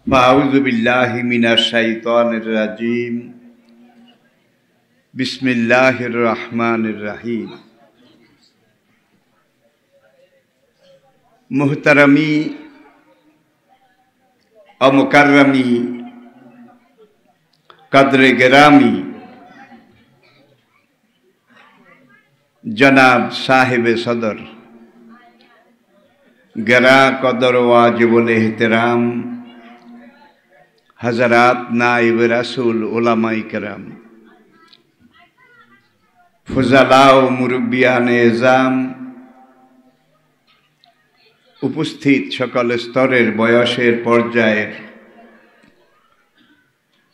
আউযু বিল্লাহি মিনাশ শাইতানির রাজিম। বিসমিল্লাহির রহমানির রহিম। মুহতারামি ও মুকাররমি কদরে গেরামি জনাব সাহেবে সদর, গেরা কদর ওয়াজিবুল এহতেরাম हजरात नाइब रसूल उलमाए करम, फुजला व मुरब्बियान एजाम, उपस्थित सकल स्तरेर बयसेर पर्यायेर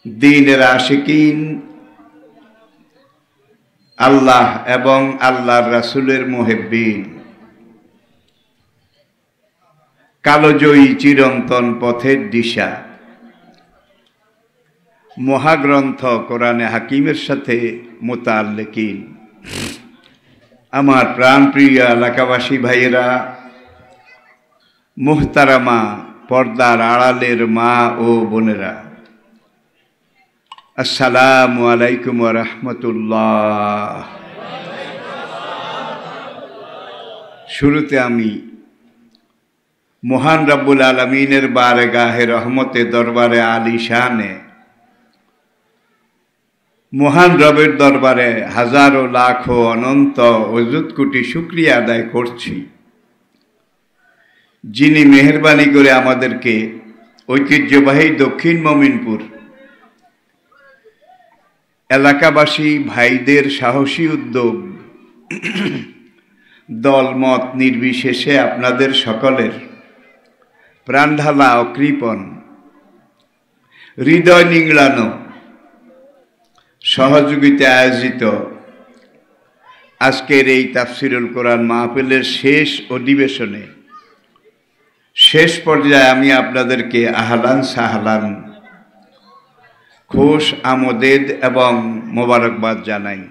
दीनेर आशिकीन, आल्लाह एवं आल्लाहर रसूलेर मुहिब्बिन, कालोजयी चिरंतन पथेर दिशा महाग्रंथ कुराने हाकिमेर साथे मुताल्लिकीन आमार प्राणप्रिय एलाकाबासी भाइयेरा, मुहतारामा पर्दार आड़ालेर मा ओ बोनेरा, अस्सलामु आलाइकुम व रहमतुल्लाह। शुरूते आमी महान रब्बुल आलमीनेर बारगाहे रहमते दरबारे आलिशाने महान रबेर दरबारे हजारों लाखों अनंत अजुत कोटी शुक्रिया आदाय करछि, जिनि मेहरबानी करे आमादेरके ऐतिह्यबाही दक्षिण ममिनपुर एलाकाबासी भाईदेर साहसी उद्योग दल मत निर्विशेषे आपनादेर सकलेर प्राणढाला ओ कृपण हृदय निंगड़ानो सहयोगिता आयोजित आजकेर এই তাফসীরুল কোরআন মাহফিলের শেষ অধিবেশনে শেষ পর্যায়ে আমি আপনাদেরকে আহলান সাহলান খুশ আমোদেদ এবং মোবারকবাদ জানাই।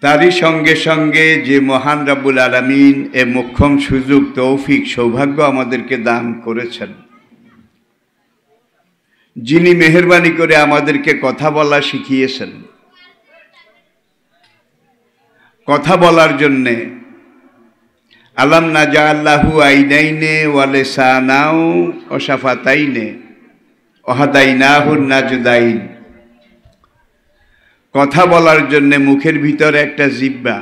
তারই সঙ্গে সঙ্গে যে মহান রব্বুল আলামিন এ মোক্ষম সুযোগ তৌফিক সৌভাগ্য আমাদেরকে দান করেছেন, जिनी मेहरबानी करे आमादेरके कथा बोला शिखिएছেন, कथा बोलार जन्ने आलम नाजाल्लाहु आइनाइने वा लिसानाउ व शाफाताइने व हादाइनाहु नाजदाइन। कथा बोलार जन्ने मुखेर भितरे एकटा जिह्वा,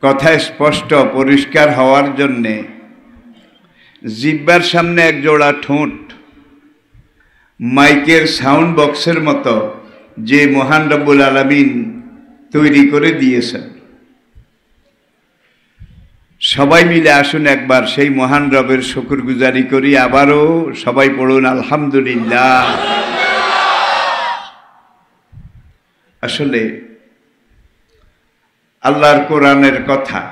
कथा स्पष्ट परिष्कार हওয়ার जन्ने जिब्बार सामने एक जोड़ा ठोंट, माइकेर साउंड बक्सर मतो जे महान रब्बुल आलामीन तैरी करे दिएছেন। सबाई मिले आसुन एकबार सेई महान रबेर शुक्रगुजारी करी। आबारो सबाई पड़ुन आलहामदुलिल्लाह। आसले आल्लाहर कुरानेर कथा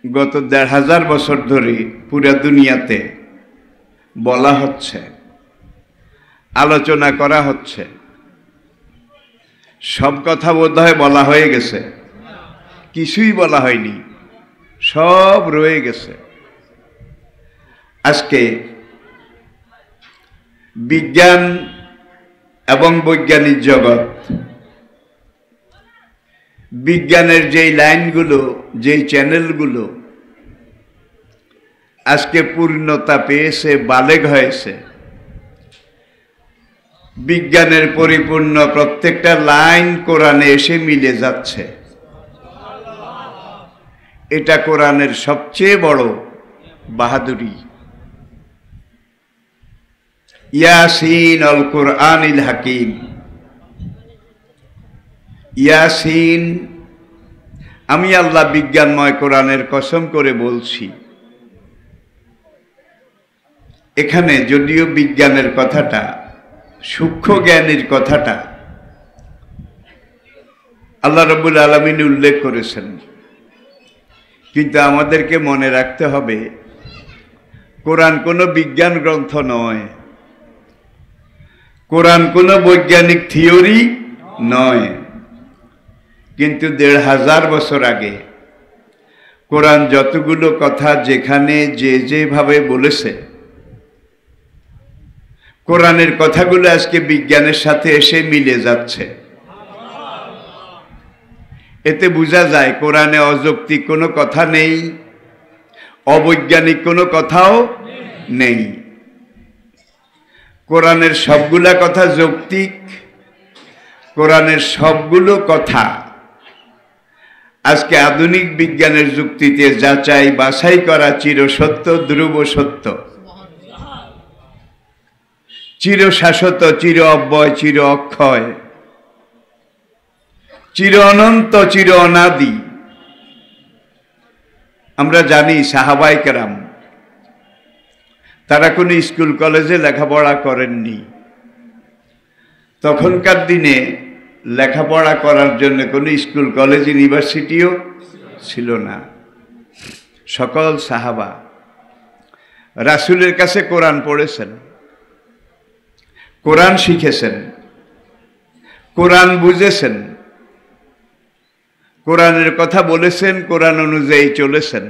गत ১,৫০০ বছর ধরে পুরা দুনিয়াতে বলা হচ্ছে, আলোচনা করা হচ্ছে। সব কথা বোধহয় বলা হয়ে গেছে, কিছুই বলা হয়নি, সব রয়ে গেছে। আজকে বিজ্ঞান এবং বৈজ্ঞানিক জগৎ, विज्ञानेर जे लाइनगुलो जे चैनलगुलो आज के पूर्णता पेয়েছে, बालेग হয়েছে। विज्ञानेर परिपूर्ण प्रत्येकटा लाइन কোরআনে এসে মিলে যাচ্ছে। এটা কোরআনের সবচেয়ে বড় বাহাদুরি। ইয়াসিন আল কুরআনিল হাকিম। ইয়াসিন, আমি আল্লাহ বিজ্ঞানময় কোরআনের কসম করে বলছি। এখানে যদিও বিজ্ঞানের কথাটা, সূক্ষ্ম জ্ঞানের কথাটা আল্লাহ রাব্বুল আলামিন উল্লেখ করেছেন, কিন্তু আমাদেরকে মনে রাখতে হবে কোরআন কোনো বিজ্ঞান গ্রন্থ নয়, কোরআন কোনো বৈজ্ঞানিক থিওরি নয়। কিন্তু ১,৫০০ বছর আগে কোরআন যতগুলো কথা যেখানে যে যেভাবে বলেছে, কোরআনের কথাগুলো আজকে বিজ্ঞানের সাথে এসে মিলে যাচ্ছে। এতে বোঝা যায় কোরআনে অযৌক্তিক কোনো কথা নেই, অবৈজ্ঞানিক কোনো কথাও নেই। কোরআনের সবগুলা কথা যৌক্তিক, কোরআনের সবগুলো কথা আজকে আধুনিক বিজ্ঞানের যুক্তিতে যাচাই বাছাই করা চিরসত্য, ধ্রুব সত্য, চিরশাশ্বত, চির অব্যয়, চির অক্ষয়, চির অনন্ত, চির অনাদি। আমরা জানি সাহাবায়ে কেরাম তারা কোনো স্কুল কলেজে লেখাপড়া করেননি। তখনকার দিনে লেখাপড়া করার জন্য কোনো স্কুল কলেজ ইউনিভার্সিটিও ছিল না। সকল সাহাবা রাসূলের কাছে কোরআন পড়েছেন, কোরআন শিখেছেন, কোরআন বুঝেছেন, কোরআনের কথা বলেছেন, কোরআন অনুযায়ী চলেছেন।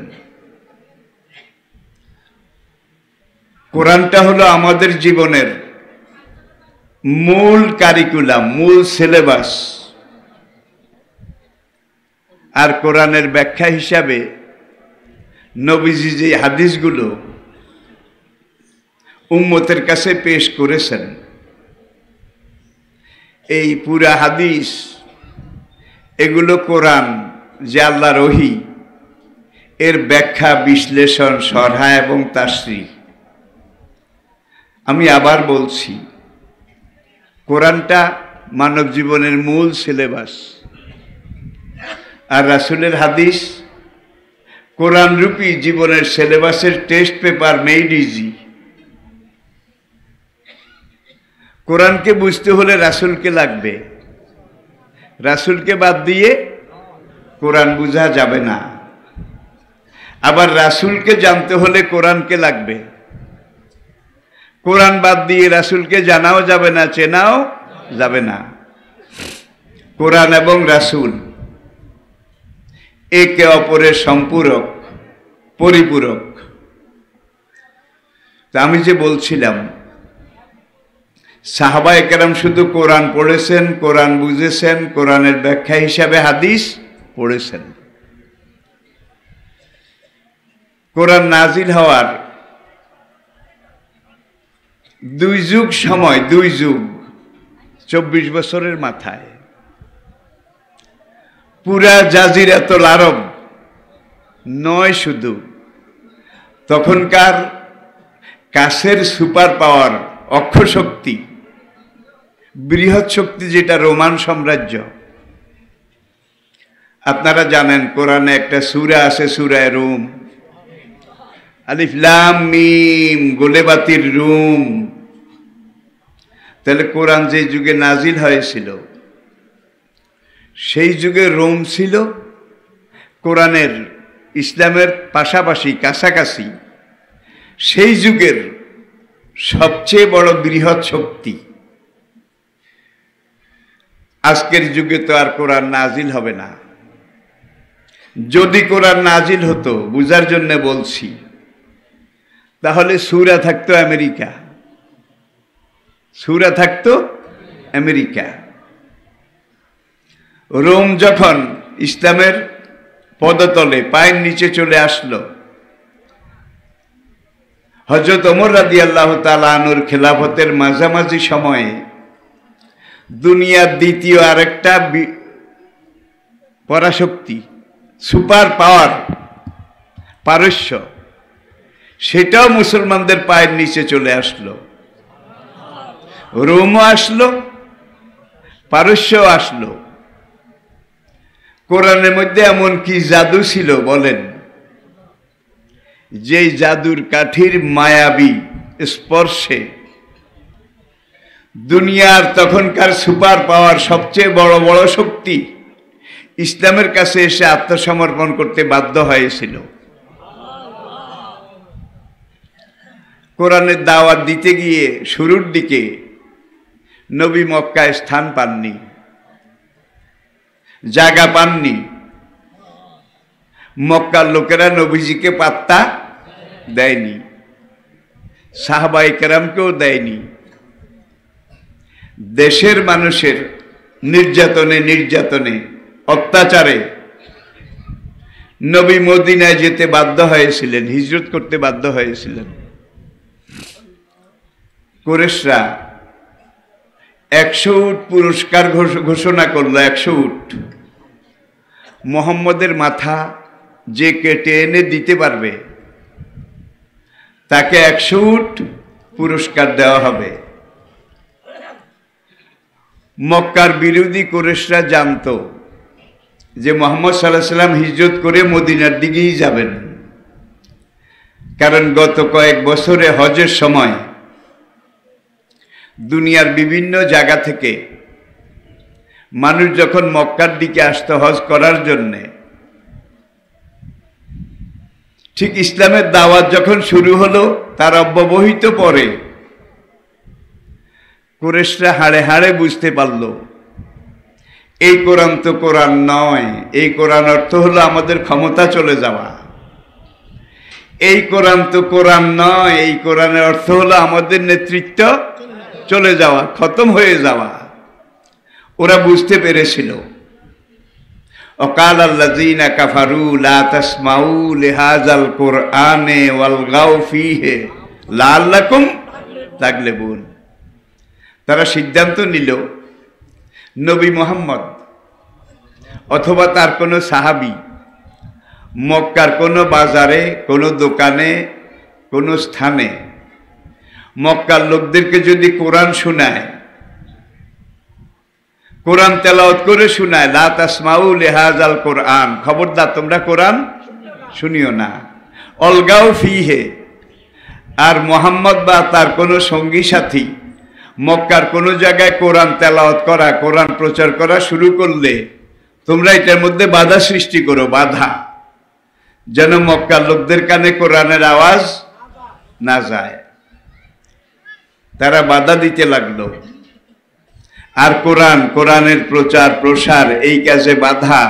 কোরআনটা হলো আমাদের জীবনের মূল কারিকুলাম, মূল সিলেবাস। আর কোরআনের ব্যাখ্যা হিসাবে নবীজি যে হাদিসগুলো উম্মতের কাছে পেশ করেছেন, এই পুরা হাদিস এগুলো কোরআন যে আল্লাহর ওহী, এর ব্যাখ্যা, বিশ্লেষণ, শরহা এবং তাফসীর। আমি আবার বলছি, কোরআনটা মানব জীবনের মূল সিলেবাস, আর রাসূলের হাদিস কোরআন রূপী জীবনের সিলেবাসের টেস্ট পেপার, মেড ইজি। কোরআনকে বুঝতে হলে রাসূলকে লাগবে, রাসূলকে বাদ দিয়ে কোরআন বোঝা যাবে না। আবার রাসূলকে জানতে হলে কোরআনকে লাগবে, কোরআন বাদ দিয়ে রাসূলকে জানাও যাবে না, চেনাও যাবে না। কোরআন এবং রাসূল একে অপরের সম্পূরক, পরিপূরক। তা আমি যে বলছিলাম, সাহাবায়ে কেরাম শুধু কোরআন পড়েছেন, কোরআন বুঝেছেন, কোরআনের ব্যাখ্যা হিসাবে হাদিস পড়েছেন। কোরআন নাজিল হওয়ার 2 যুগ সময়, 2 যুগ, 24 বছরের মাথায় পুরা জাজিরাতুল আরব নয়, শুধু তখনকার কাছের সুপার পাওয়ার, অক্ষশক্তি, বৃহৎ শক্তি যেটা রোমান সাম্রাজ্য। আপনারা জানেন কোরআনে একটা সূরা আছে, সূরা রুম, আলিফ লাম মিম, গোলেবাতির রুম। তাহলে কোরআন যে যুগে নাজিল হয়েছিল, সেই যুগে রোম ছিল কোরআনের, ইসলামের পাশাপাশি, কাছাকাছি সেই যুগের সবচেয়ে বড় বৃহৎ শক্তি। আজকের যুগে তো আর কোরআন নাজিল হবে না। যদি কোরআন নাজিল হতো, বুঝার জন্য বলছি, তাহলে সূরা থাকতো আমেরিকা, সূরা থাকতো আমেরিকা। রোম যখন ইসলামের পদতলে, পায়ের নিচে চলে আসলো, হযরত ওমর রাদিয়াল্লাহু তাআলা আনহুর খেলাফতের মাঝামাঝি সময়ে দুনিয়ার দ্বিতীয় আরেকটা পরাশক্তি, সুপার পাওয়ার, পারস্য, সেটাও মুসলমানদের পায়ের নিচে চলে আসলো। রোমও আসলো, পারস্যও আসলো। কোরআনের মধ্যে এমন কি জাদু ছিল বলেন, যেই জাদুর কাঠির মায়াবী স্পর্শে দুনিয়ার তখনকার সুপার পাওয়ার, সবচেয়ে বড় বড় শক্তি ইসলামের কাছে এসে আত্মসমর্পণ করতে বাধ্য হয়েছিল। কোরআনের দাওয়াত দিতে গিয়ে শুরুর দিকে নবী মক্কায় স্থান পাননি, জায়গা পাননি। মক্কার লোকেরা নবীজিকে পাত্তা দেয়নি, সাহাবায়ে কেরামকেও দেয়নি। দেশের মানুষের নির্যাতনে অত্যাচারে নবী মদিনায় যেতে বাধ্য হয়েছিলেন, হিজরত করতে বাধ্য হয়েছিলেন। কুরাইশরা 100 উট পুরস্কার ঘোষণা করলো। 100 উট মুহাম্মদের মাথা যে কেটে এনে দিতে পারবে তাকে 100 উট পুরস্কার দেওয়া হবে। মক্কার বিরোধী কুরাইশরা জানতো যে মুহাম্মদ সাল্লাল্লাহু আলাইহি ওয়াসাল্লাম হিজরত করে মদিনার দিকেই যাবেন, কারণ গত কয়েক বছরে হজের সময় দুনিয়ার বিভিন্ন জায়গা থেকে মানুষ যখন মক্কার দিকে আসতো হজ করার জন্যে, ঠিক ইসলামের দাওয়াত যখন শুরু হলো তার অব্যবহিত পরে কুরাইশরা হাড়ে হাড়ে বুঝতে পারল এই কোরআন তো কোরআন নয়, এই কোরআন অর্থ হলো আমাদের ক্ষমতা চলে যাওয়া। এই কোরআন তো কোরআন নয়, এই কোরআনের অর্থ হলো আমাদের নেতৃত্ব চলে যাওয়া, খতম হয়ে যাওয়া। ওরা বুঝতে পেরেছিল। وقال الذين كفروا لا تسمعوا لهذا القرآن والغوا فيه لعلكم تغلبون। তারা সিদ্ধান্ত নিল নবী মুহাম্মদ অথবা তার কোনো সাহাবী মক্কার কোনো বাজারে, কোনো দোকানে, কোনো স্থানে মক্কার লোকদেরকে যদি কোরআন শোনায়, কোরআন তেলাওয়াত করে শোনায়, লা তাসমাউ লিহাযাল কোরআন, খবরদার তোমরা কোরআন শুনিও না। অলগাও ফিহে, আর মুহাম্মদ বা তার কোনো সঙ্গী সাথী মক্কার কোনো জায়গায় কোরআন তেলাওয়াত করা, কোরআন প্রচার করা শুরু করলে তোমরা এটার মধ্যে বাধা সৃষ্টি করো, বাধা, যেন মক্কার লোকদের কানে কোরআনের আওয়াজ না যায়। তারা বাধা দিতে লাগলো। আর কোরআনের প্রচার প্রসার এই কাজে বাধা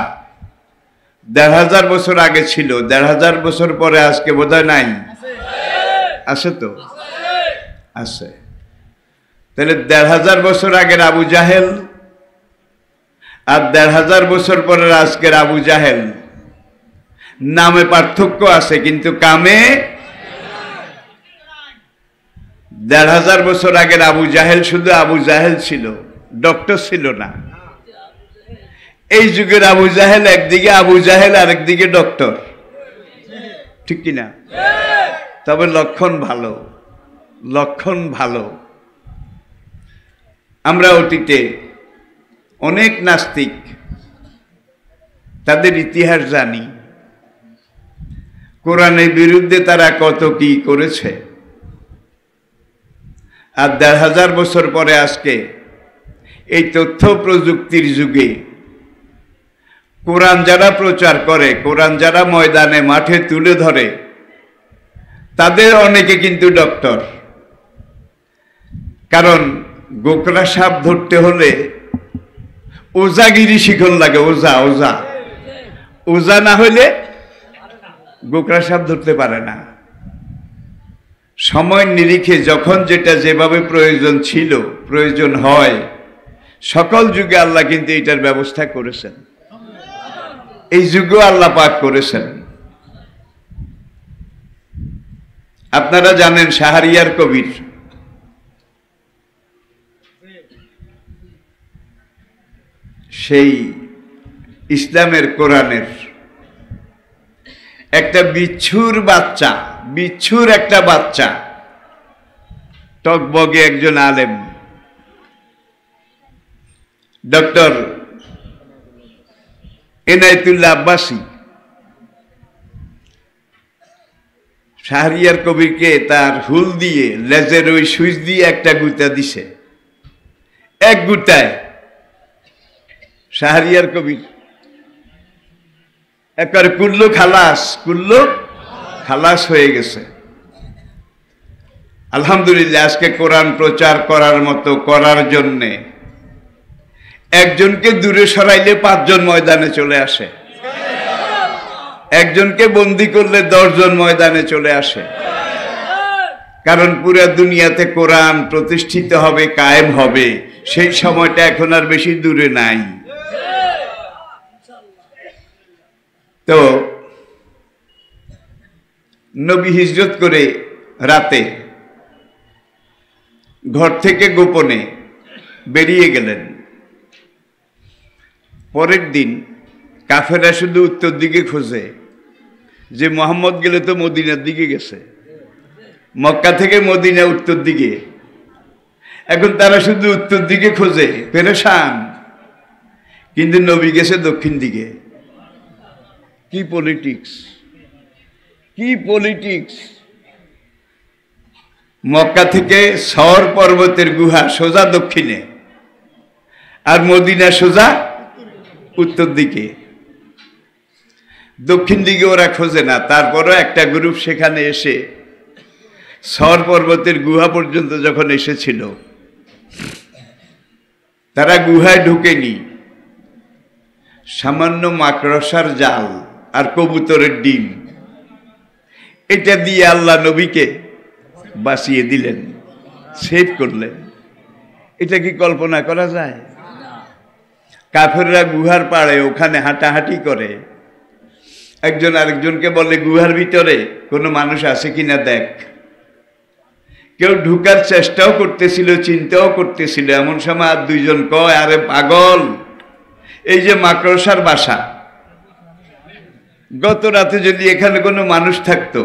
১৫০০ বছর আগে ছিল, ১৫০০ বছর পরে আজকে বোধহয় নাই, আছে তো আছে। তাহলে ১৫০০ বছর আগের আবু জাহেল আর ১৫০০ বছর পরের আজকের আবু জাহেল নামে পার্থক্য আছে, কিন্তু কামে ১৫০০ বছর আগের আবু জাহেল শুধু আবু জাহেল ছিল, ডক্টর ছিল না। এই যুগের আবু জাহেল একদিকে আবু জাহেল আর একদিকে ডক্টর, ঠিক কিনা? তবে লক্ষণ ভালো, লক্ষণ ভালো। আমরা অতীতে অনেক নাস্তিক, তাদের ইতিহাস জানি, কোরআনের বিরুদ্ধে তারা কত কি করেছে। আর ১৫০০ বছর পরে আজকে এই তথ্য প্রযুক্তির যুগে কোরআন যারা প্রচার করে, কোরআন যারা ময়দানে মাঠে তুলে ধরে, তাদের অনেকে কিন্তু ডক্টর। কারণ গোকরা সাপ ধরতে হলে ওজাগিরি শিখন লাগে, ওজা ওজা ওজা না হলে গোকরা সাপ ধরতে পারে না। সময় নিরিখে যখন যেটা যেভাবে প্রয়োজন ছিল, প্রয়োজন হয়, সকল যুগে আল্লাহ কিন্তু এটার ব্যবস্থা করেছেন। এই যুগেও আল্লাহ পাক করেছেন। আপনারা জানেন শাহরিয়ার কবির সেই ইসলামের কোরআনের একটা বিচ্ছুর বাচ্চা, বিচ্ছুর একটা বাচ্চা, টকবগে একজন আলেম ডক্টর এনায়েতুল্লাহ আব্বাসী শাহরিয়ার কবিরকে তার হুল দিয়ে, লেজের ওই সুইচ দিয়ে একটা গুতা দিছে। এক গুতায় শাহরিয়ার কবির একবার কুল্লু খালাস, কুল্লু খালাস হয়ে গেছে। আলহামদুলিল্লাহ, আজকে কোরআন প্রচার করার মতো করার জন্যে একজনকে দূরে সরাইলে ৫ জন ময়দানে চলে আসে। একজনকে বন্দী করলে 10 জন ময়দানে চলে আসে, কারণ পুরো দুনিয়াতে কোরআন প্রতিষ্ঠিত হবে, কায়েম হবে, সেই সময়টা এখন আর বেশি দূরে নাই। তো নবী হিজরত করে রাতে ঘর থেকে গোপনে বেরিয়ে গেলেন। পরের দিন কাফেররা শুধু উত্তর দিকে খোঁজে যে মোহাম্মদ গেলে তো মদিনার দিকে গেছে, মক্কা থেকে মদিনা উত্তর দিকে, এখন তারা শুধু উত্তর দিকে খোঁজে, পেরেশান। কিন্তু নবী গেছে দক্ষিণ দিকে। কি পলিটিক্স, কি পলিটিক্স! মক্কা থেকে সর পর্বতের গুহা সোজা দক্ষিণে, আর মদিনা সোজা উত্তর দিকে। দক্ষিণ দিকে ওরা খোঁজে না, তারপরও একটা গ্রুপ সেখানে এসে সর পর্বতের গুহা পর্যন্ত যখন এসেছিল, তারা গুহায় ঢুকেনি, সামান্য মাকড়সার জাল আর কবুতরের ডিম, এটা দিয়ে আল্লাহ নবীকে বাঁচিয়ে দিলেন, সেভ করলেন। এটা কি কল্পনা করা যায়? কাফেররা গুহার পাড়ে ওখানে হাঁটাহাঁটি করে, একজন আরেকজনকে বলে গুহার ভিতরে কোনো মানুষ আছে কিনা দেখ। কেউ ঢুকার চেষ্টাও করতেছিল, চিন্তাও করতেছিল, এমন সময় আর দুইজন কয়, আরে পাগল, এই যে মাকড়সার বাসা, গত রাতে যদি এখানে কোনো মানুষ থাকতো,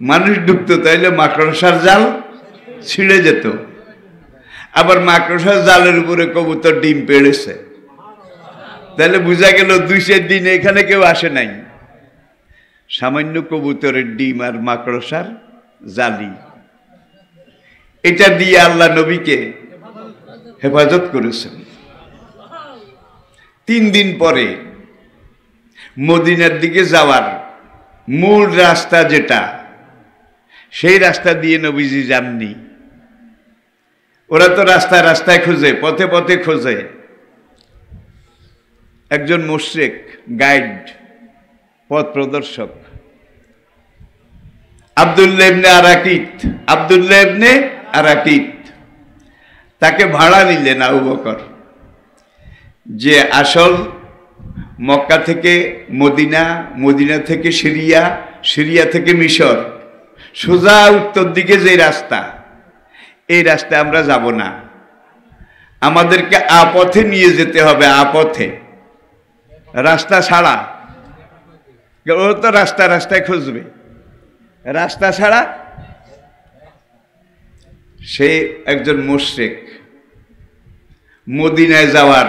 মানুষ ঢুকতো, তাইলে মাকড়সার জাল ছিঁড়ে যেত। আবার মাকড়সার জালের উপরে কবুতর ডিম পেড়েছে, তাহলে বোঝা গেল 2-4 দিন এখানে কেউ আসে নাই। সামান্য কবুতরের ডিম আর মাকড়সার জালি, এটা দিয়ে আল্লাহ নবীকে হেফাজত করেছেন। 3 দিন পরে মদিনার দিকে যাওয়ার মূল রাস্তা যেটা, সেই রাস্তা দিয়ে নবীজি যাননি। ওরা তো রাস্তায় রাস্তায় খোঁজে, পথে পথে খোঁজে। একজন মুশরিক গাইড, পথ প্রদর্শক, আব্দুল্লাহ ইবনে আরাকিত, তাকে ভাড়া নিলেন আবু বকর, যে আসল মক্কা থেকে মদিনা, মদিনা থেকে সিরিয়া, সিরিয়া থেকে মিশর, সোজা উত্তর দিকে যে রাস্তা, এই রাস্তায় আমরা যাব না, আমাদেরকে আপথে নিয়ে যেতে হবে, আপথে, রাস্তা ছাড়া। ও তো রাস্তা রাস্তায় খুঁজবে, রাস্তা ছাড়া। সে একজন মুশরিক, মদিনায় যাওয়ার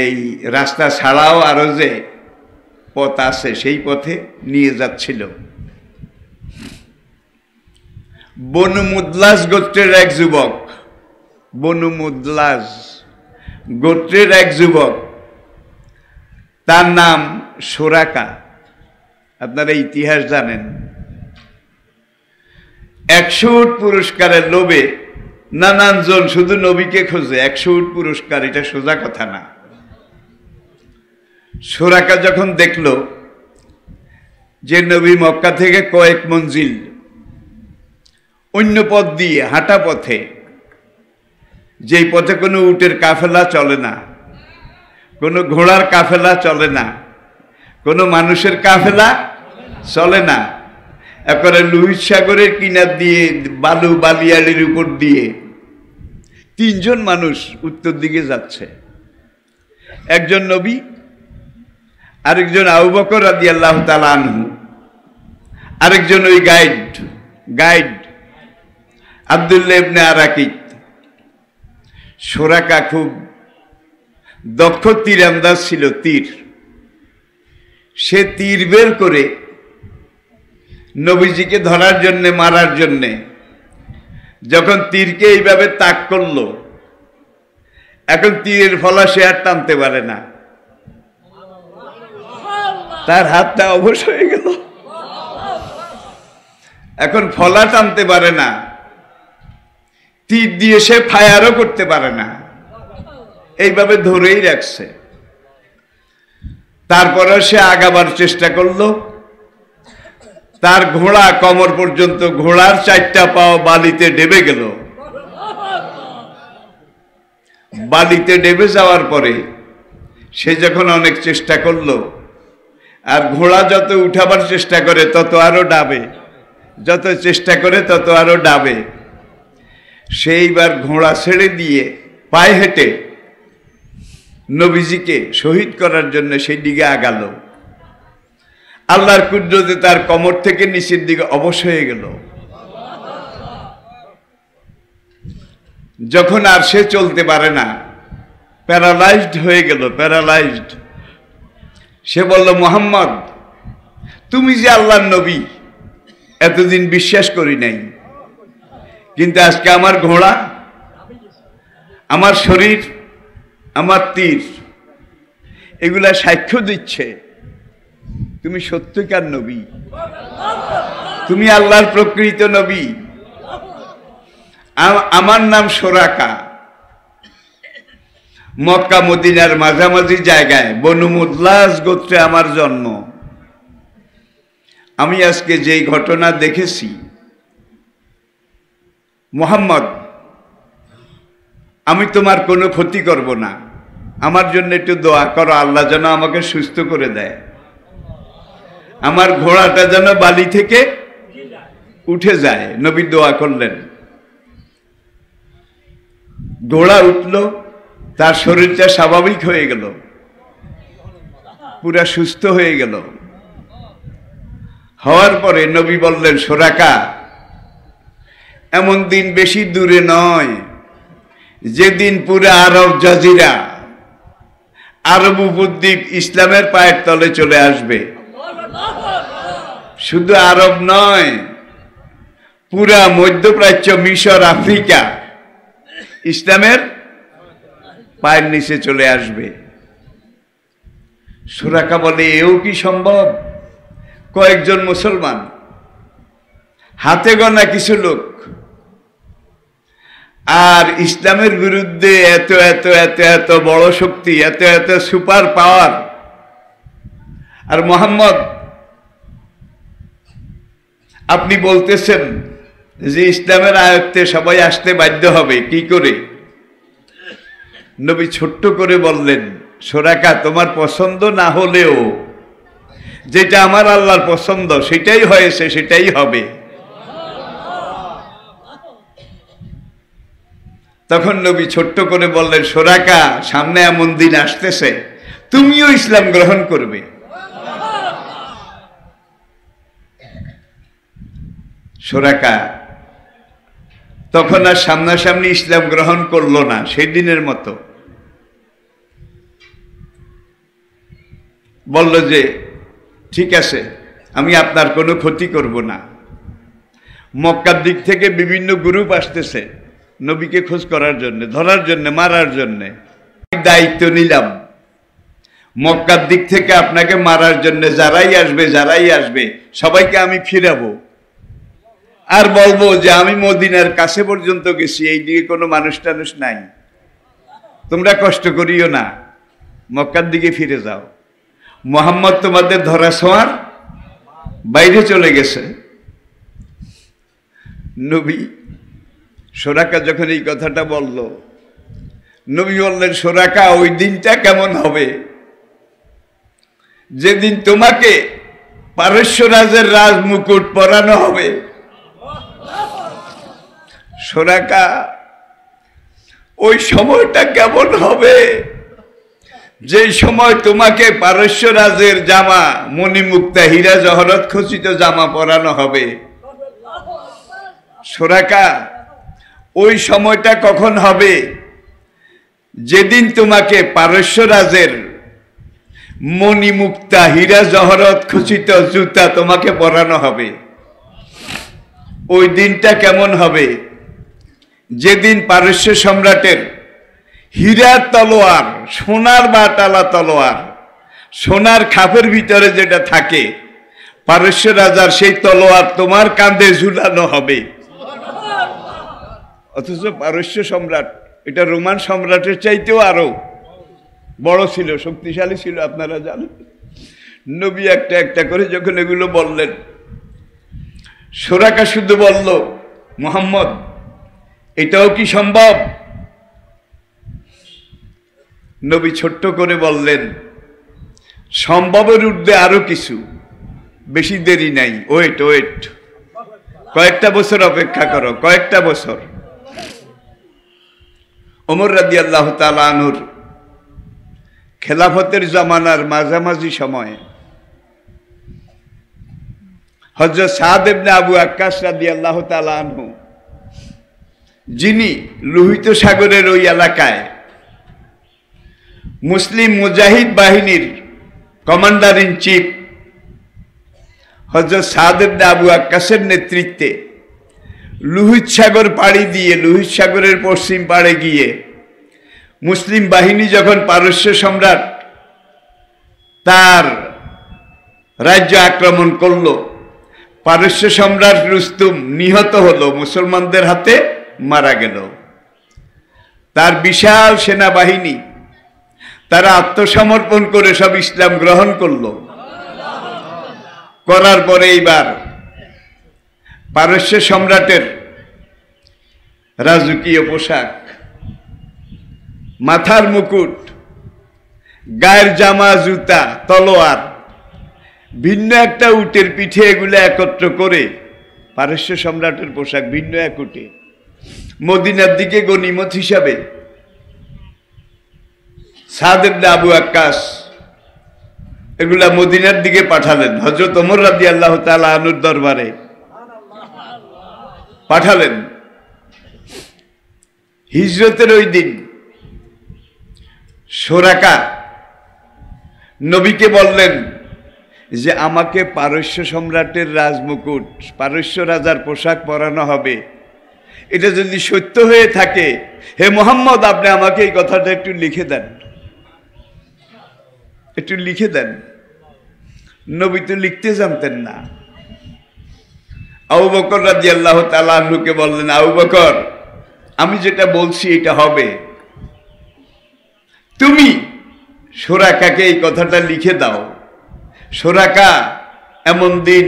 এই রাস্তা ছাড়াও আরো যে পথ আছে, সেই পথে নিয়ে যাচ্ছিল। বনু মুদলাজ গোত্রের এক যুবক, বনু মুদলাজ গোত্রের এক যুবক, তার নাম সুরাকা। আপনারা ইতিহাস জানেন। 100 উট পুরস্কারের লোভে নানান জন শুধু নবীকে খোঁজে। 100 উট পুরস্কার, এটা সোজা কথা না। সুরাকা যখন দেখল যে নবী মক্কা থেকে কয়েক মঞ্জিল অন্য পথ দিয়ে, হাঁটা পথে, যেই পথে কোনো উটের কাফেলা চলে না, কোনো ঘোড়ার কাফেলা চলে না, কোনো মানুষের কাফেলা চলে না, একেবারে লোহিত সাগরের কিনার দিয়ে, বালু বালিয়ালির উপর দিয়ে 3 জন মানুষ উত্তর দিকে যাচ্ছে। একজন নবী, আরেকজন আবু বকর রাদিয়াল্লাহু তাআলা আনহু, আরেকজন ওই গাইড আব্দুল্লাহ ইবনে আরাকিত। সুরাকা খুব দক্ষ তীরন্দাজ ছিল, তীর। সে তীর বের করে নবীজিকে ধরার জন্যে, মারার জন্যে, যখন তীরকে এইভাবে তাক করলো, এখন তীরের ফলা সে আর টানতে পারে না, তার হাতটা অবশ হয়ে গেল। এখন ফলা টানতে পারে না, তীর দিয়ে সে ফায়ারও করতে পারে না, এইভাবে ধরেই রাখছে। তারপরে সে আগাবার চেষ্টা করলো, তার ঘোড়া কোমর পর্যন্ত, ঘোড়ার 4টা পাও বালিতে ডেবে গেল। বালিতে ডেবে যাওয়ার পরে সে যখন অনেক চেষ্টা করলো, আর ঘোড়া যত উঠাবার চেষ্টা করে তত আরো ডাবে, যত চেষ্টা করে তত আরো ডাবে, সেইবার ঘোড়া ছেড়ে দিয়ে পায়ে হেঁটে নবীজিকে শহীদ করার জন্য সেই দিকে আগালো। আল্লাহর কুদরতে তার কোমর থেকে নিচের দিকে অবশ হয়ে গেল। যখন আর সে চলতে পারে না, প্যারালাইজড হয়ে গেল, প্যারালাইজড। সে বলল, মুহাম্মদ, তুমি যে আল্লাহর নবী, এতদিন বিশ্বাস করি নাই, কিন্তু আজকে আমার ঘোড়া, আমার শরীর, আমার তীর, এগুলা সাক্ষ্য দিচ্ছে তুমি সত্যিকার নবী, তুমি আল্লাহর প্রকৃত নবী। আমার নাম সোরাকা, মক্কা মদিনার মাঝামাঝি জায়গায় বনু মুদলাজ গোত্রে আমার জন্ম। আমি আজকে যেই ঘটনা দেখেছি, মুহাম্মদ, আমি তোমার কোনো ক্ষতি করব না, আমার জন্য একটু দোয়া করো, আল্লাহ যেন আমাকে সুস্থ করে দেয়, আমার ঘোড়াটা যেন বালি থেকে উঠে যায়। নবী দোয়া করলেন, ঘোড়া উঠল, তার শরীরটা স্বাভাবিক হয়ে গেল, পুরা সুস্থ হয়ে গেল। হওয়ার পরে নবী বললেন, সোরাকা, এমন দিন বেশি দূরে নয় যেদিন পুরা আরব জাজিরা, আরব উপদ্বীপ ইসলামের পায়ের তলে চলে আসবে। শুধু আরব নয়, পুরা মধ্যপ্রাচ্য, মিশর, আফ্রিকা ইসলামের পায়ের নিচে চলে আসবে। সুরাকা বলে, এও কি সম্ভব? কয়েকজন মুসলমান, হাতে গোনা কিছু লোক, আর ইসলামের বিরুদ্ধে এত এত এত এত বড় শক্তি, এত এত সুপার পাওয়ার। আর মোহাম্মদ, আপনি বলতেছেন যে ইসলামের আয়ত্তে সবাই আসতে বাধ্য হবে, কি করে? নবী ছোট্ট করে বললেন, সোরাকা, তোমার পছন্দ না হলেও যেটা আমার আল্লাহর পছন্দ সেটাই হয়েছে, সেটাই হবে। তখন নবী ছোট্ট করে বললেন, সোরাকা, সামনে এমন দিন আসতেছে তুমিও ইসলাম গ্রহণ করবে। সোরাকা তখন আর সামনাসামনি ইসলাম গ্রহণ করলো না, সেই দিনের মতো বলল যে ঠিক আছে, আমি আপনার কোনো ক্ষতি করব না। মক্কার দিক থেকে বিভিন্ন গ্রুপ আসতেছে নবীকে খোঁজ করার জন্য, ধরার জন্য, মারার জন্য। দায়িত্ব নিলাম মক্কার দিক থেকে আপনাকে মারার জন্য যারাই আসবে সবাইকে আমি ফিরাবো, আর বলবো যে আমি মদিনার কাছে পর্যন্ত গেছি, এই দিকে কোনো মানুষ টানুষ নাই, তোমরা কষ্ট করিও না, মক্কার দিকে ফিরে যাও। মুহাম্মদ তোমাদের ধরা ছোঁয়ার বাইরে চলে গেছে। নবী সোরাকা যখন এই কথাটা বলল, নবী বললেন, সোরাকা, ওই দিনটা কেমন হবে যেদিন তোমাকে পারস্য রাজের রাজ মুকুট পরানো হবে। সোরাকা, ওই সময়টা কেমন হবে যে সময় তোমাকে পারস্য রাজের জামা, মণিমুক্তা, হীরা জহরত খচিত জামা পরানো হবে। সোরাকা, ওই সময়টা কখন হবে যেদিন তোমাকে পারস্য রাজের মণিমুক্তা, হীরা জহরত খচিত জুতা তোমাকে পরানো হবে। ওই দিনটা কেমন হবে যেদিন পারস্য সম্রাটের হীরার তলোয়ার, সোনার বাটালা তলোয়ার, সোনার খাপের ভিতরে যেটা থাকে, পারস্য রাজার সেই তলোয়ার তোমার কাঁধে ঝুলানো হবে। অথচ পারস্য সম্রাট, এটা রোমান সম্রাটের চাইতেও আরো বড় ছিল, শক্তিশালী ছিল, আপনারা জানেন। নবী একটা একটা করে যখন এগুলো বললেন, সুরাকা শুধু বলল, মুহাম্মদ এটাও কি সম্ভব? নবী ছোট্ট করে বললেন, সম্ভবের ঊর্ধ্বে আরো কিছু, বেশি দেরি নাই, ওয়েট ওয়েট, কয়েকটা বছর অপেক্ষা করো, কয়েকটা বছর। ওমর রাদিয়াল্লাহু তাআলা আনহুর খেলাফতের জামানার মাঝামাঝি সময়ে হযরত সাদ ইবনে আবু ওয়াক্কাস রাদিয়াল্লাহু তাআলা আনহু, যিনি লোহিত সাগরের ওই এলাকায় মুসলিম মুজাহিদ বাহিনীর কমান্ডার ইন চিফ হযরত সাদ ইবনে আবু ওয়াক্কাসের নেতৃত্বে লোহিত সাগর পাড়ি দিয়ে লোহিত সাগরের পশ্চিম পাড়ে গিয়ে মুসলিম বাহিনী যখন পারস্য সম্রাট তার রাজ্য আক্রমণ করল, পারস্য সম্রাট রুস্তুম নিহত হলো, মুসলমানদের হাতে মারা গেল। তার বিশাল সেনাবাহিনী তারা আত্মসমর্পণ করে সব ইসলাম গ্রহণ করলো। করার পরে এইবার পারস্য সম্রাটের রাজকীয় পোশাক, মাথার মুকুট, গায়ের জামা, জুতা, তলোয়ার, ভিন্ন একটা উটের পিঠে এগুলো একত্র করে পারস্য সম্রাটের পোশাক ভিন্ন এক উটে মদিনার দিকে গনিমত হিসাবে সাদ ইবনে আবু ওয়াক্কাস এগুলা মদিনার দিকে পাঠালেন। হযরত ওমর রাদিয়াল্লাহু তাআলা আনহুর দরবারে পাঠালেন। হিজরতের ওই দিন সুরাকা নবীকে বললেন যে আমাকে পারস্য সম্রাটের রাজমুকুট, পারস্য রাজার পোশাক পরানো হবে, এটা যদি সত্য হয়ে থাকে, হে মুহাম্মদ আপনি আমাকে এই কথাটা একটু লিখে দেন, একটু লিখে দেন। নবী তো লিখতে জানতেন না। আবু বকর রাদিয়াল্লাহু তাআলা আনহুকে বললেন, আবু বকর আমি যেটা বলছি এটা হবে, তুমি সুরাকাকে এই কথাটা লিখে দাও। সুরাকা এমন দিন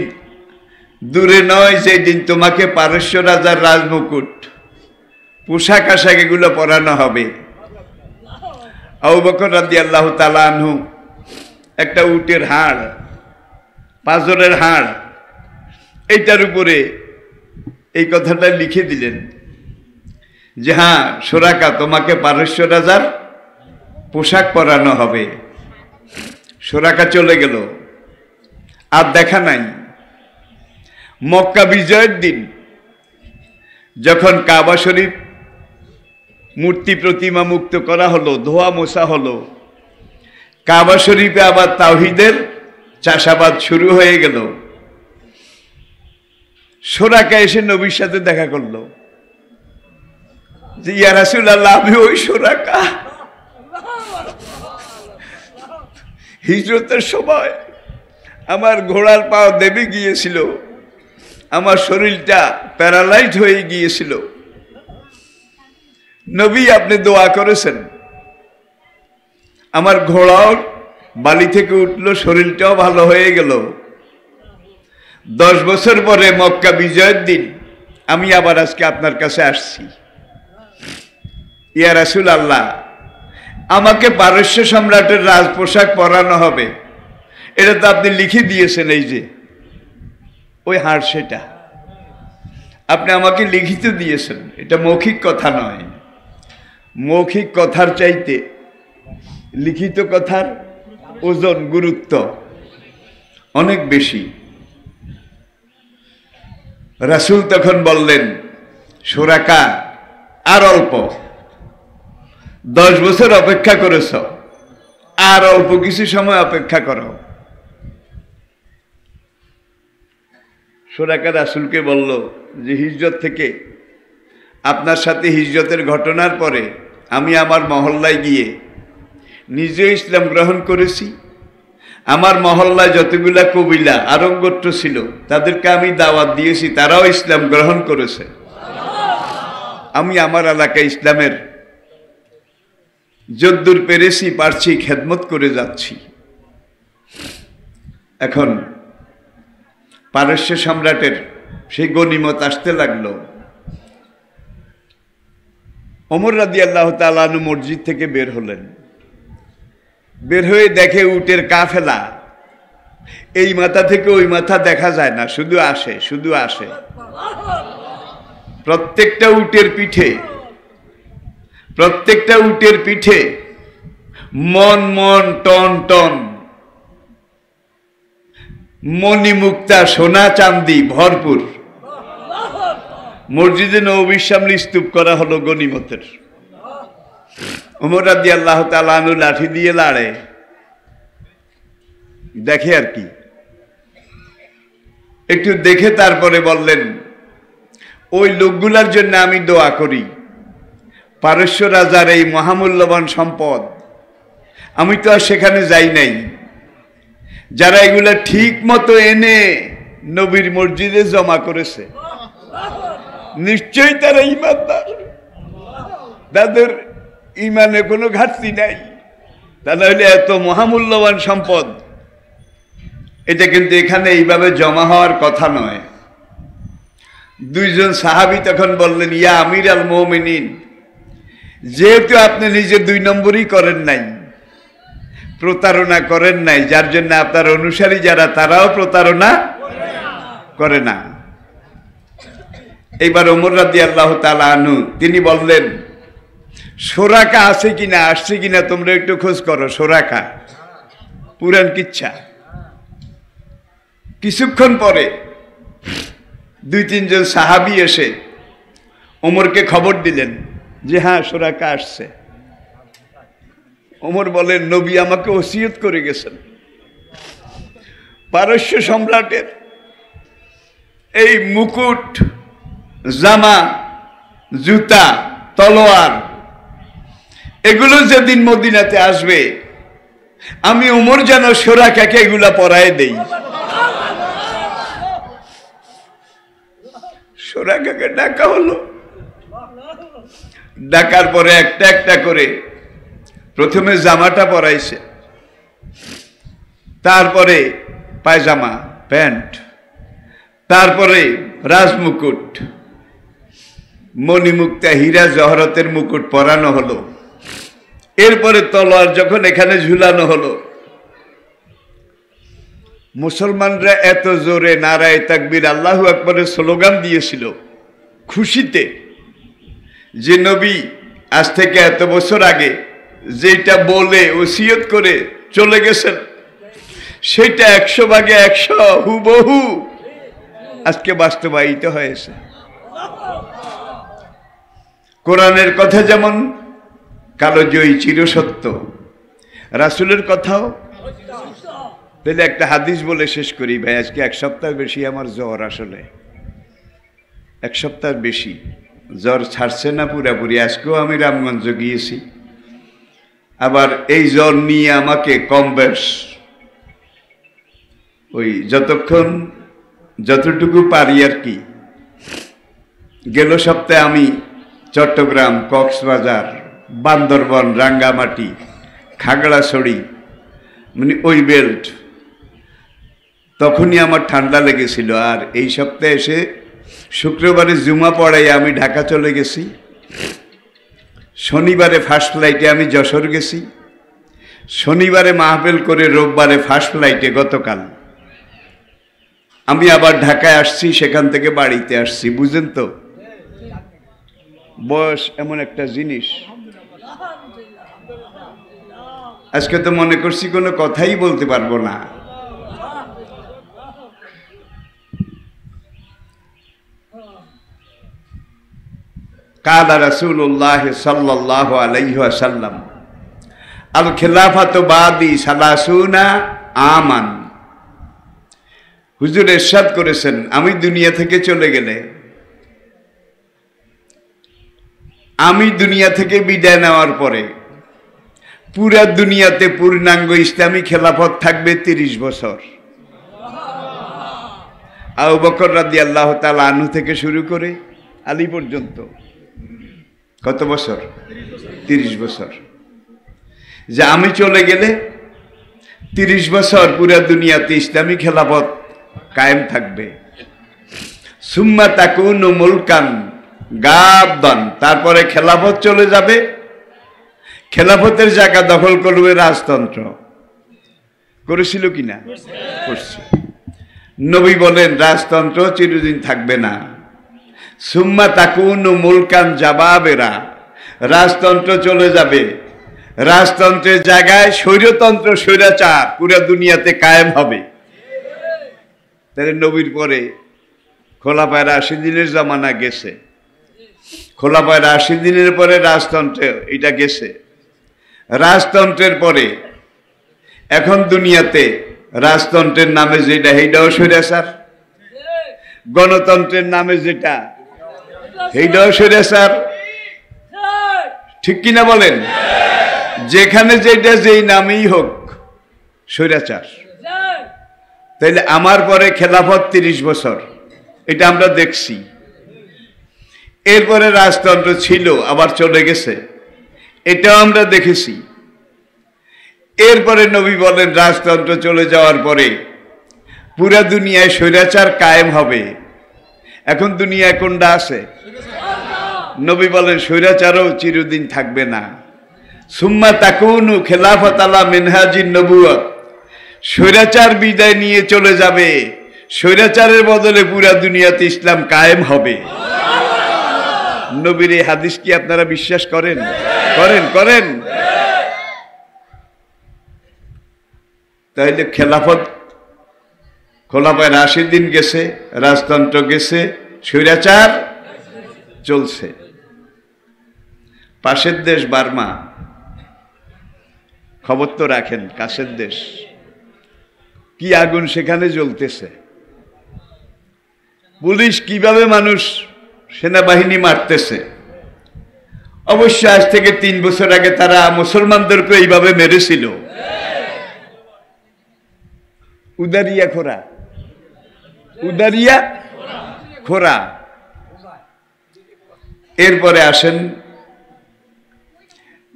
দূরে নয় যে দিন তোমাকে পারস্য রাজার রাজমুকুট, পোশাক আশাক এগুলো পরানো হবে। আবু বকর রাদিয়াল্লাহু তাআলা আনহু একটা উটের হাড়, পাঁজরের হাড়, এইটার উপরে এই কথাটা লিখে দিলেন যে হ্যাঁ সুরাকা তোমাকে পারস্য রাজার পোশাক পরানো হবে। সুরাকা চলে গেল, আর দেখা নাই। মক্কা বিজয়ের দিন যখন কাবা শরীফ মূর্তি প্রতিমা মুক্ত করা হলো, ধোয়া মোছা হলো, কাবা শরীফে আবার তাওহীদের চাষাবাদ শুরু হয়ে গেল। সুরাকা এসে নবীর সাথে দেখা করলো যে ইয়া রাসূলুল্লাহ আমি ওই সুরাকা, হিজরতের সময় আমার ঘোড়ার পাও দেবে গিয়েছিল, আমার শরীরটা প্যারালাইজড হয়ে গিয়েছিল, নবী আপনি দোয়া করেছেন, আমার ঘোড়াও বালি থেকে উঠলো, শরীরটাও ভালো হয়ে গেল। 10 বছর পরে মক্কা বিজয়ের দিন আমি আবার আজকে আপনার কাছে আসছি। ইয়া রাসূলুল্লাহ আমাকে পারস্য সম্রাটের রাজ পোশাক পরানো হবে, এটা তো আপনি লিখে দিয়েছেন, এই যে ওই হাড়, সেটা আপনি আমাকে লিখিত দিয়েছেন, এটা মৌখিক কথা নয়। মৌখিক কথার চাইতে লিখিত কথার ওজন, গুরুত্ব অনেক বেশি। রাসূল তখন বললেন, সুরাকা আর অল্প, 10 বছর অপেক্ষা করেছ, আর অল্প কিছু সময় অপেক্ষা করো। সুরাকা রাসূলকে বলল যে হিজরত থেকে, আপনার সাথে হিজরতের ঘটনার পরে আমি আমার মহল্লায় গিয়ে নিজে ইসলাম গ্রহণ করেছি। আমার মহল্লায় যতগুলা কবিলা আরব গোত্র ছিল তাদেরকে আমি দাওয়াত দিয়েছি, তারাও ইসলাম গ্রহণ করেছে। আমি আমার এলাকায় ইসলামের যদ্দূর পেরেছি পারছি খেদমত করে যাচ্ছি। এখন পারস্য সম্রাটের সেই গনিমত আসতে লাগলো। ওমর রাদিয়াল্লাহু তাআলা আনহু মসজিদ থেকে বের হলেন। বের হয়ে দেখে উটের কাফেলা, এই মাথা থেকে ওই মাথা দেখা যায় না, শুধু আসে শুধু আসে। প্রত্যেকটা উটের পিঠে মন মন টন টন মণিমুক্তা সোনা চাঁদি ভরপুর। মসজিদে নববীর সামনে স্তূপ করা হলো গনিমতের। ওমর রাদিয়াল্লাহু তাআলা আনহু লাঠি দিয়ে লাড়ে, দেখে আর কি, একটু দেখে তারপরে বললেন, ওই লোকগুলার জন্য আমি দোয়া করি, পারস্য রাজার এই মহামূল্যবান সম্পদ, আমি তো আর সেখানে যাই নাই, যারা এগুলা ঠিক মতো এনে নবীর মসজিদে জমা করেছে নিশ্চয়ই তারা ঈমানদার, তাদের ঈমানে কোনো ঘাটতি নাই। তা নাহলে এত মহামূল্যবান সম্পদ এটা কিন্তু এখানে এইভাবে জমা হওয়ার কথা নয়। দুইজন সাহাবী তখন বললেন, ইয়া আমির আল মুমিনিন, যেহেতু আপনি নিজে 2 নম্বরই করেন নাই, প্রতারণা করেন নাই, যার জন্য আপনার অনুসারী যারা তারাও প্রতারণা করে না। এইবার ওমর রাদিয়াল্লাহু তাআলা আনহু তিনি বললেন, সোরাকা আছে কিনা, আসছে কিনা তোমরা একটু খোঁজ করো। সোরাকা পুরান কিচ্ছা। কিছুক্ষণ পরে 2-3 জন সাহাবী এসে ওমরকে খবর দিলেন যে হ্যাঁ সোরাকা আসছে। ওমর বলেন, নবী আমাকে ওসিয়ত করে গেছেন, পারস্য সম্রাটের এই মুকুট, জামা, জুতা, তলোয়ার এগুলো যেদিন মদিনাতে আসবে আমি ওমর যেন সোরাকাকে এগুলা পরায় দেই। সোরাকাকে ডাকা হলো। ডাকার পরে একটা একটা করে প্রথমে জামাটা পরাইছে, তারপরে পায়জামা প্যান্ট, তারপরে রাজমুকুট, মণিমুক্তা হীরা জহরতের মুকুট পরানো হলো। এরপরে তলোয়ার যখন এখানে ঝুলানো হলো, মুসলমানরা এত জোরে নারায়ে তাকবীর আল্লাহু আকবরের স্লোগান দিয়েছিল খুশিতে, যে নবী আজ থেকে এত বছর আগে যেটা বলে ওসিয়ত করে চলে গেছেন সেটা 100 ভাগে 100 হুবহু আজকে বাস্তবায়িত হয়েছে। কোরআনের কথা যেমন কালজয়ী চিরসত্য, রাসূলের কথাও। তাহলে একটা হাদিস বলে শেষ করি ভাই, আজকে 1 সপ্তাহ বেশি আমার জ্বর, আসলে 1 সপ্তাহ বেশি জ্বর ছাড়ছে না পুরাপুরি। আজকেও আমি রামগঞ্জ গিয়েছি, আবার এই জ্বর নিয়ে আমাকে কম বেশ ওই যতটুকু পারি আর কি। গেল সপ্তাহে আমি চট্টগ্রাম, কক্সবাজার, বান্দরবন, রাঙ্গামাটি, খাগড়াছড়ি, মানে ওই বেল্ট, তখনই আমার ঠান্ডা লেগেছিল। আর এই সপ্তাহে এসে শুক্রবারে জুমা পড়াই আমি ঢাকা চলে গেছি, শনিবারে ফার্স্ট ফ্লাইটে আমি যশোর গেছি, শনিবারে মাহফিল করে রোববারে ফার্স্ট ফ্লাইটে গতকাল আমি আবার ঢাকায় আসছি, সেখান থেকে বাড়িতে আসছি। বুঝেন তো, বয়স এমন একটা জিনিস। আজকে তো মনে করছি কোনো কথাই বলতে পারবো না। কালা রাসূলুল্লাহ সাল্লাল্লাহু আলাইহি ওয়াসাল্লাম, আল খিলাফাতু বাদি সালাসুনা আমান। হুজুর ইরশাদ করেছেন, আমি দুনিয়া থেকে চলে গেলে, আমি দুনিয়া থেকে বিদায় নেওয়ার পরে পুরা দুনিয়াতে পূর্ণাঙ্গ ইসলামী খেলাফত থাকবে 30 বছর। আবু বকর রাদিয়াল্লাহু তাআলা আনহু থেকে শুরু করে আলী পর্যন্ত কত বছর? 30 বছর। যে আমি চলে গেলে 30 বছর পুরা দুনিয়াতে ইসলামী খেলাফত কায়েম থাকবে। সুম্মা তাকুনু মুলকান গাবদান, তারপরে খেলাফত চলে যাবে, খেলাফতের জায়গা দখল করবে রাজতন্ত্র। করেছিল কিনা? করছে। নবী বলেন রাজতন্ত্র চিরদিন থাকবে না। সুম্মা তাকুনু মুলকান জাবাবেরা, রাজতন্ত্র চলে যাবে, রাজতন্ত্রের জায়গায় স্বৈরতন্ত্র স্বৈরাচার পুরা দুনিয়াতে কায়েম হবে। তাহলে নবীর পরে খোলাফায়ে রাশিদিনের জামানা গেছে, খোলাফায়ে রাশিদিনের পরে রাজতন্ত্র এটা গেছে। রাজতন্ত্রের পরে এখন দুনিয়াতে রাজতন্ত্রের নামে যেটা সেইটাও স্বৈরাচার, গণতন্ত্রের নামে যেটা সেইটাও স্বৈরাচার। ঠিক কিনা বলেন? যেখানে যেটা যেই নামেই হোক স্বৈরাচার। তাইলে আমার পরে খেলাফত 30 বছর, এটা আমরা দেখছি। এরপরে রাজতন্ত্র ছিল আবার চলে গেছে, এটাও আমরা দেখেছি। এরপরে নবী বলেন রাজতন্ত্র চলে যাওয়ার পরে পুরা দুনিয়ায় স্বৈরাচার কায়েম হবে। এখন দুনিয়ায় কোনটা আছে? নবী বলেন স্বৈরাচারও চিরদিন থাকবে না। সুম্মা তাকুনু খেলাফত আলা মিনহাজিন নবুয়ত, স্বৈরাচার বিদায় নিয়ে চলে যাবে, স্বৈরাচারের বদলে পুরা দুনিয়াতে ইসলাম কায়েম হবে। নবীর এই হাদিস কি আপনারা বিশ্বাস করেন? করেন করেন। তাইলে খেলাফত খোলাফায়ে রাশিদিন গেছে, রাজতন্ত্র গেছে, স্বৈরাচার চলছে। পাশের দেশ বার্মা, খবর তো রাখেন, কাছের দেশ, কি আগুন সেখানে জ্বলতেছে। পুলিশ কিভাবে মানুষ সেনাবাহিনী মারতেছে। অবশ্য আজ থেকে 3 বছর আগে তারা মুসলমানদেরকে এইভাবে মেরেছিল। উদারিয়া খোরা, উদারিয়া খোরা। এরপরে আসেন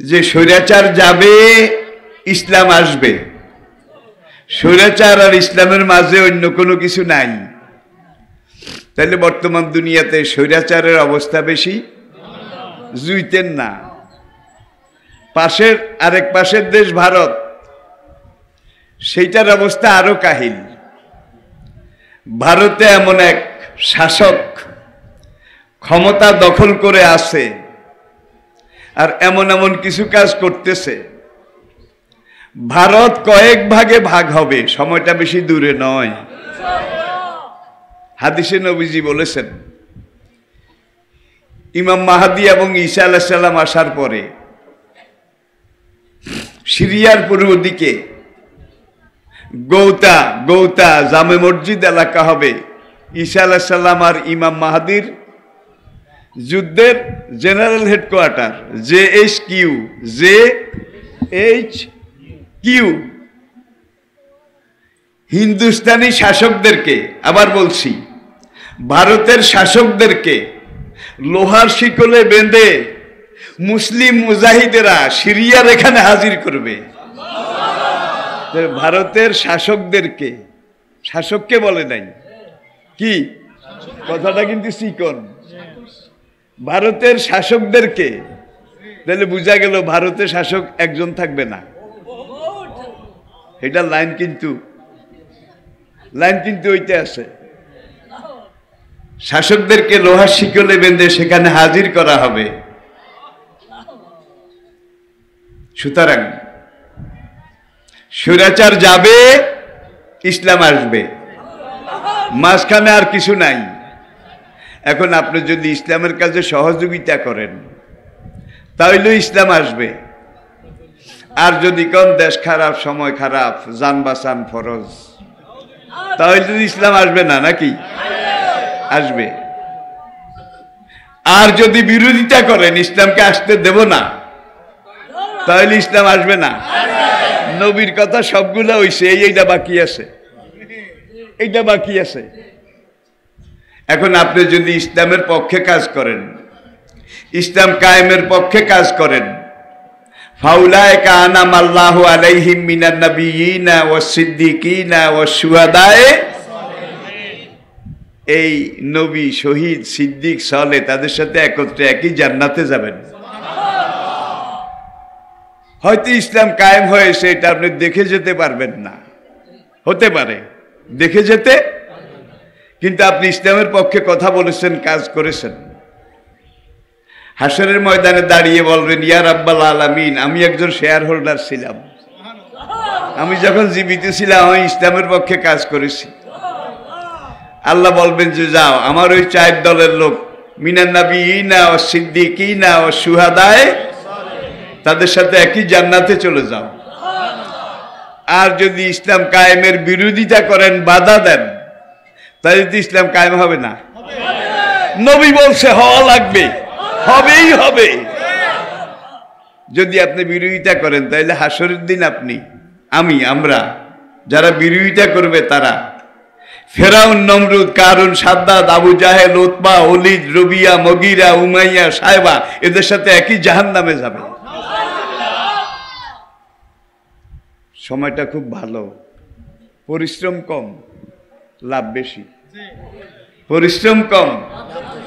যে স্বৈরাচার যাবে, ইসলাম আসবে। স্বৈরাচার আর ইসলামের মাঝে অন্য কোনো কিছু নাই। তাহলে বর্তমান দুনিয়াতে স্বৈরাচারের অবস্থা বেশি জুইতেন না। পাশের আরেক পাশের দেশ ভারত, সেইটার অবস্থা আরো কাহিল। ভারতে এমন এক শাসক ক্ষমতা দখল করে আছে আর এমন এমন কিছু কাজ করতেছে, ভারত কয়েক ভাগে ভাগ হবে, সময়টা বেশি দূরে নয়। হাদিসে নবীজি বলেছেন ইমাম মাহাদি এবং ঈসা আলাইহিস সালাম আসার পরে সিরিয়ার পূর্ব দিকে গৌতা গৌতা জামে মসজিদ এলাকা হবে ঈসা আলাইহিস সালাম আর ইমাম মাহাদির যুদ্ধের জেনারেল হেডকোয়ার্টার, JHQ। হিন্দুস্তানি শাসকদেরকে, আবার বলছি, ভারতের শাসকদেরকে লোহার শিকলে বেঁধে মুসলিম মুজাহিদেরা সিরিয়ার এখানে হাজির করবে। ভারতের শাসকদেরকে, শাসককে বলে নাই, কি কথাটা কিন্তু চিকন, ভারতের শাসকদেরকে। তাহলে বোঝা গেল ভারতের শাসক একজন থাকবে না। এটা লাইন কিন্তু ওইতে আছে। শাসকদেরকে লোহার শিকলে বেঁধে সেখানে হাজির করা হবে। সুতরাং স্বৈরাচার যাবে, ইসলাম আসবে, মাঝখানে আর কিছু নাই। এখন আপনি যদি ইসলামের কাজে সহযোগিতা করেন তাহলে ইসলাম আসবে। আর যদি কোন দেশ খারাপ, সময় খারাপ, জান বাঁচান ফরজ, তাহলে যদি ইসলাম আসবে না, নাকি আসবে। আর যদি বিরোধিতা করেন, ইসলামকে আসতে দেব না, তাহলে ইসলাম আসবে না। নবীর কথা সবগুলো হইছে, এইটা বাকি আছে, এইটা বাকি আছে। এখন আপনি যদি ইসলামের পক্ষে কাজ করেন, ইসলাম কায়েমের পক্ষে কাজ করেন, ফাউলাইকা আনামাল্লাহু আলাইহিম মিনান নাবিয়িনা ওয়াস সিদ্দিকিনা ওয়াস শুহাদায়ে। এই নবী, শহীদ, সিদ্দিক, সালেহ তাদের সাথে একত্রে একই জান্নাতে যাবেন। হয়তো ইসলাম কায়েম হয়েছে, এটা আপনি দেখে যেতে পারবেন না, হতে পারে দেখে যেতে, কিন্তু আপনি ইসলামের পক্ষে কথা বলেছেন, কাজ করেছেন। হাসরের ময়দানে দাঁড়িয়ে বলবেন, ইয়া রাব্বাল আলামিন, আমি একজন শেয়ার হোল্ডার ছিলাম, আমি যখন জীবিত ছিলাম আমি ইসলামের পক্ষে কাজ করেছি। আল্লাহ বলবেন যে যাও, আমার ওই 4 দলের লোক, মিনান নাবিয়িনা ওয়াস সিদ্দিকিনা ওয়াস শুহাদায়ে, তাদের সাথে একই জান্নাতে চলে যাও। আর যদি ইসলাম কায়েমের বিরোধিতা করেন, বাধা দেন, তাহলে তো ইসলাম কায়েম হবে না। নবী বলছে হওয়া লাগবে, হবেই হবে। যদি আপনি বিরোধিতা করেন, তাহলে হাসরের দিন আপনি, আমি, আমরা যারা বিরোধিতা করবে তারা ফেরাউন, নমরুদ, কারুন, সাদ্দাত, আবু জাহেল, উতবা, ওলিদ, রবিয়া, মগিরা, উমাইয়া, সাহেবা এদের সাথে একই জাহান্নামে যাবে। সময়টা খুব ভালো, পরিশ্রম কম, লাভ বেশি। পরিশ্রম কম,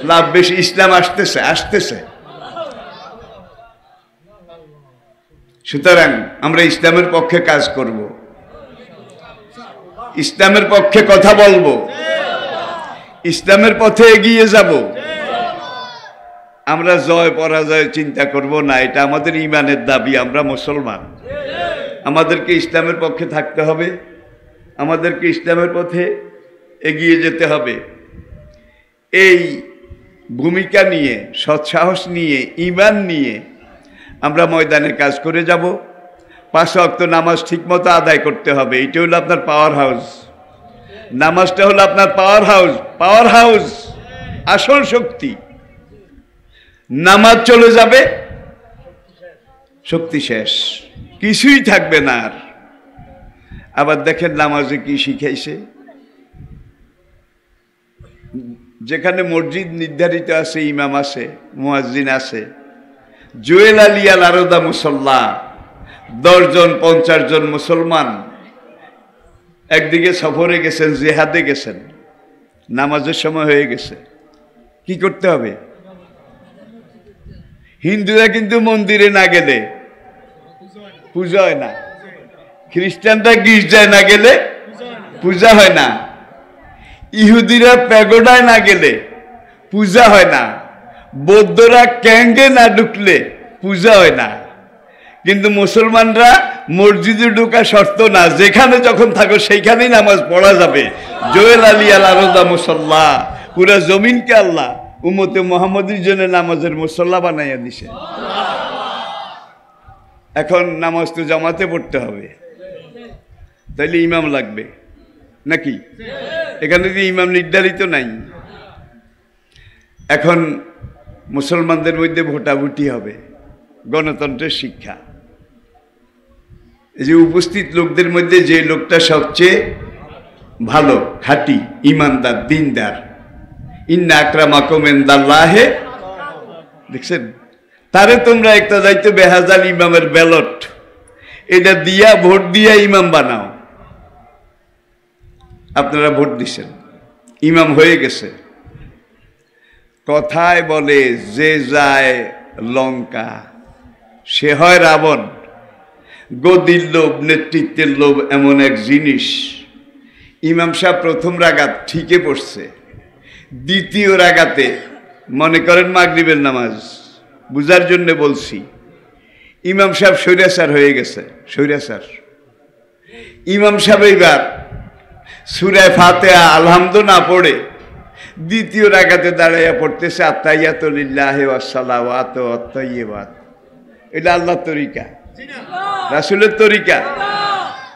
লাভ বেশি। ইসলাম আসতেছে আসতেছে। সুতরাং আমরা ইসলামের পক্ষে কাজ করব, ইসলামের পক্ষে কথা বলবো, ইসলামের পথে এগিয়ে যাব। আমরা জয় পরাজয় চিন্তা করব না, এটা আমাদের ঈমানের দাবি। আমরা মুসলমান, আমাদেরকে ইসলামের পক্ষে থাকতে হবে, আমাদেরকে ইসলামের পথে এগিয়ে যেতে হবে। এই ভূমিকা নিয়ে, সৎসাহস নিয়ে, ঈমান নিয়ে আমরা ময়দানে কাজ করে যাব। 5 ওয়াক্ত নামাজ ঠিকমতো আদায় করতে হবে। এটা হলো আপনার পাওয়ার হাউস। নামাজটা হলো আপনার পাওয়ার হাউস, পাওয়ার হাউস, আসল শক্তি। নামাজ চলে যাবে, শক্তি শেষ, কিছুই থাকবে না আর। আবার দেখেন নামাজে কি শিখাইছে। যেখানে মসজিদ নির্ধারিত আছে, ইমাম আছে, মুয়াজ্জিন আছে, জুয়েল আলিয়াল আরদা মুসল্লা, 10 জন 50 জন মুসলমান একদিকে সফরে গেছেন, জিহাদে গেছেন, নামাজের সময় হয়ে গেছে, কি করতে হবে? হিন্দুরা কিন্তু মন্দিরে না গেলে পূজা হয় না, খ্রিস্টানরা গির্জায় না গেলে পূজা হয় না, ইহুদিরা প্যাগোডায় না গেলে পূজা হয় না, বৌদ্ধরা ক্যাঙ্গে না ঢুকলে পূজা হয় না। কিন্তু মুসলমানরা মসজিদে ঢোকা শর্ত না, যেখানে যখন থাকো সেইখানেই নামাজ পড়া যাবে। জোয়েল আলী আল আরদা মুসল্লা, পুরা জমিনকে আল্লাহ উম্মতে মুহাম্মদীর জন্য নামাজের মুসল্লা বানাইয়া দিছে। এখন নামাজ তো জামাতে পড়তে হবে, তাইলে ইমাম লাগবে নাকি? এখানে তো ইমাম নির্ধারিত নাই। এখন মুসলমানদের মধ্যে ভোটাভুটি হবে, গণতন্ত্রের শিক্ষা। এই যে উপস্থিত লোকদের মধ্যে যে লোকটা সবচেয়ে ভালো, খাঁটি, ইমানদার, দিনদার, ইন্না আকরামাকুম ইনদাল্লাহি, দেখছেন, তারে তোমরা একটা দায়িত্ব বেহাজাল ইমামের ব্যালট, এটা দিয়া ভোট দিয়া ইমাম বানাও। আপনারা ভোট দিছেন, ইমাম হয়ে গেছে। কথায় বলে যে যায় লঙ্কা সে হয় রাবণ। গদির লোভ, নেতৃত্বের লোভ এমন এক জিনিস। ইমাম সাহেব প্রথম রাগাত ঠিকই পড়ছে, দ্বিতীয় রাগাতে মনে করেন মাগরিবের নামাজ, বুঝার জন্য বলছি, ইমাম সাহেব স্বৈরাচার হয়ে গেছে, স্বৈরাচার। ইমাম সাহেব এইবার সূরা ফাতিহা আলহামদু না পড়ে দ্বিতীয় রাকাতে দাঁড়াইয়া পড়তেছে আত্তাহিয়াতু লিল্লাহি ওয়াস সালাওয়াতু ওয়াত তাইয়্যিবাত। এটা আল্লাহর তরিকা, রাসূলের তরিকা,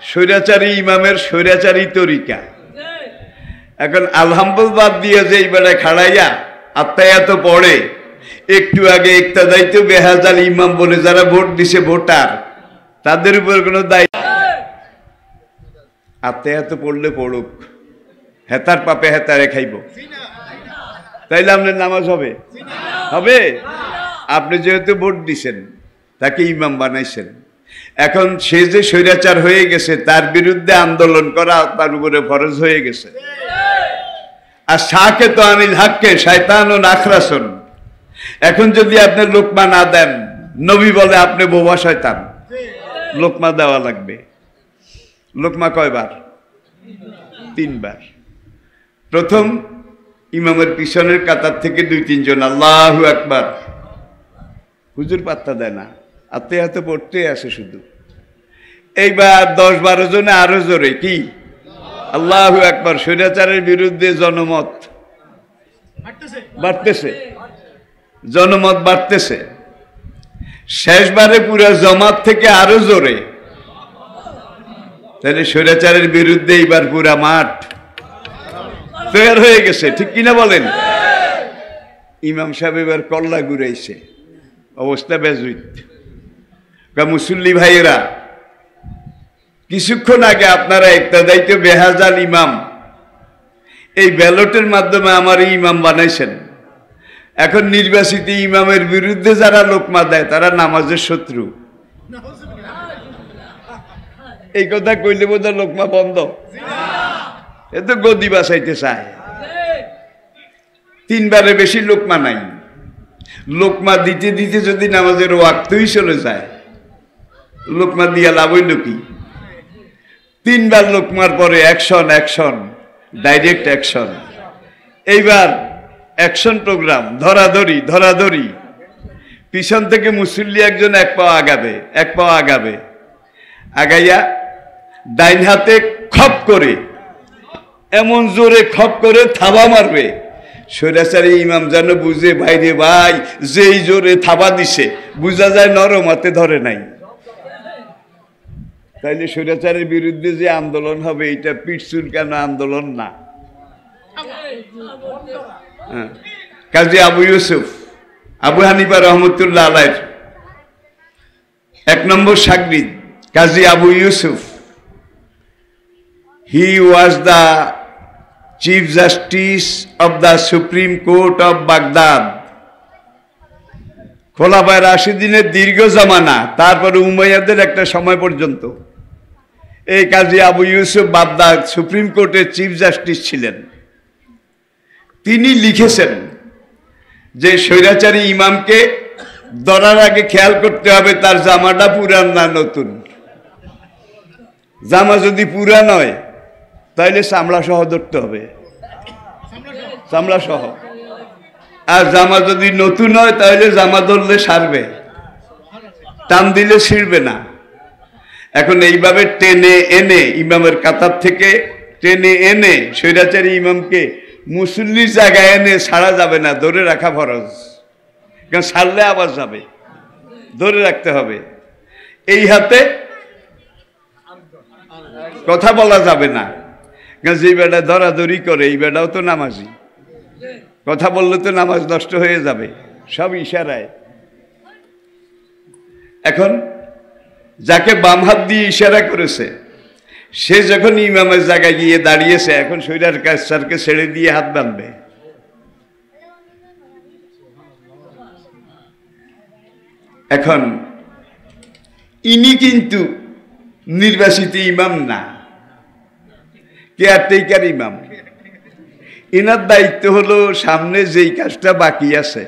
স্বৈরাচারী ইমামের স্বৈরাচারী তরিকা। এখন আলহামদুল বাদ দিয়ে যে এইবারে খাড়াইয়া আত্তাহিয়াতু পড়ে, একটু আগে ইক্তাদাইতু বেহাজাল ইমাম বলে যারা ভোট দিছে ভোটার, তাদের উপর কোনো দায়িত্ব। আত্তাহিয়াতু পড়লে পড়ুক, হেতার পাপে হেতারে খাইব, তাইলে আপনার নামাজ হবে? হবে? আপনি যেহেতু ভোট দিছেন, তাকে ইমাম বানাইছেন। এখন সে যে স্বৈরাচার হয়ে গেছে তার বিরুদ্ধে আন্দোলন করা তার উপরে ফরজ হয়ে গেছে। আর শাকে তো আনিল হাক্কে শয়তান ও নাখরাসন। এখন যদি আপনি লোকমা না দেন, নবী বলে আপনি বোবা শয়তান, লোকমা দেওয়া লাগবে। লোকমা কয়বার? 3 বার। প্রথম ইমামের পিছনের কাতার থেকে 2-3 জন আল্লাহু আকবার, হুজুর পাত্তা দেয় না, হাতে হাতে পড়তে আসে শুধু। এইবার 10-12 জনে আরো জোরে কি আল্লাহু আকবার। স্বৈরাচারের বিরুদ্ধে জনমত বাড়তেছে, জনমত বাড়তেছে। শেষবারে পুরো জমাত থেকে আরো জোরে, তাহলে স্বৈরাচারের বিরুদ্ধে এইবার পুরা মাঠ তৈরি হয়ে গেছে, ঠিক কিনা বলেন? ইমাম সাহেব এবার কল্লা ঘুরাইছে, অবস্থা বেজুইত। মুসল্লি ভাইয়েরা, কিছুক্ষণ আগে আপনারা ইক্তাদাইতে বেহাজাল ইমাম এই ব্যালটের মাধ্যমে আমার ইমাম বানাইছেন। এখন নির্বাচিত ইমামের বিরুদ্ধে যারা লোকমা দেয় তারা নামাজের শত্রু। এই কথা কইলে বোধহয় লোকমা বন্ধ, এ তো গদি বাঁচাইতে চায়। 3 বারে বেশি লোকমা নাই। লোকমা দিতে দিতে যদি নামাজের ওয়াক্তই চলে যায়, লোকমা দিয়া লাভ হইল কি? 3 বার লোকমার পরে অ্যাকশন, অ্যাকশন, ডাইরেক্ট অ্যাকশন। এইবার অ্যাকশন প্রোগ্রাম, ধরাধরি ধরাধরি। পিছন থেকে মুসল্লি একজন 1 পা আগাবে, 1 পা আগাবে, আগাইয়া ডাইন হাতে খপ করে, এমন জোরে খপ করে থাবা মারবে, স্বৈরাচারী ইমাম যেন বুঝে ভাইরে ভাই যেই জোরে থাবা দিছে বুঝা যায় নরম হাতে ধরে নাই। তাইলে স্বৈরাচারের বিরুদ্ধে যে আন্দোলন হবে এটা পিঠ চুলকানো আন্দোলন না। কাজী আবু ইউসুফ, আবু হানিফা রহমতুল্লাহ আলাইহির 1 নম্বর শাগরিদ কাজী Abu Yusuf. He was the Chief Justice of the Supreme Court of Baghdad. খোলাফায়ে রাশিদিনের দীর্ঘ জামানা, তারপরে উমাইয়াদের একটা সময় পর্যন্ত এই কাজী আবু ইউসুফ বাগদাদ সুপ্রিম কোর্টের চিফ জাস্টিস ছিলেন। তিনি লিখেছেন যে স্বৈরাচারী ইমামকে ধরার আগে খেয়াল করতে হবে তার জামাটা পুরান না নতুন। জামা যদি পুরান হয় তাইলে চামড়া সহ ধরতে হবে, চামড়া সহ। আর জামা যদি নতুন হয় তাহলে জামা ধরলে সারবে, টান দিলে ছিঁড়বে না। এখন এইভাবে টেনে এনে ইমামের কাতার থেকে টেনে এনে স্বৈরাচারী ইমামকে মুসল্লির জায়গায় এনে ছাড়া যাবে না, ধরে রাখা ফরজ। কারণ ছাড়লে আবার যাবে, ধরে রাখতে হবে। এই হাতে কথা বলা যাবে না, কারণ যে বেটা ধরাধরি করে এই বেটাও তো নামাজি, কথা বললে তো নামাজ নষ্ট হয়ে যাবে, সব ইশারায়। এখন যাকে বাম হাত দিয়ে ইশারা করেছে সে যখন ইমামের জায়গায় গিয়ে দাঁড়িয়েছে, এখন স্বৈরাচারকে ছেড়ে দিয়ে হাত বাঁধবে। এখন ইনি কিন্তু নির্বাচিত ইমাম না, কেয়ারটেকার ইমাম। ইনার দায়িত্ব হলো সামনে যেই কাজটা বাকি আছে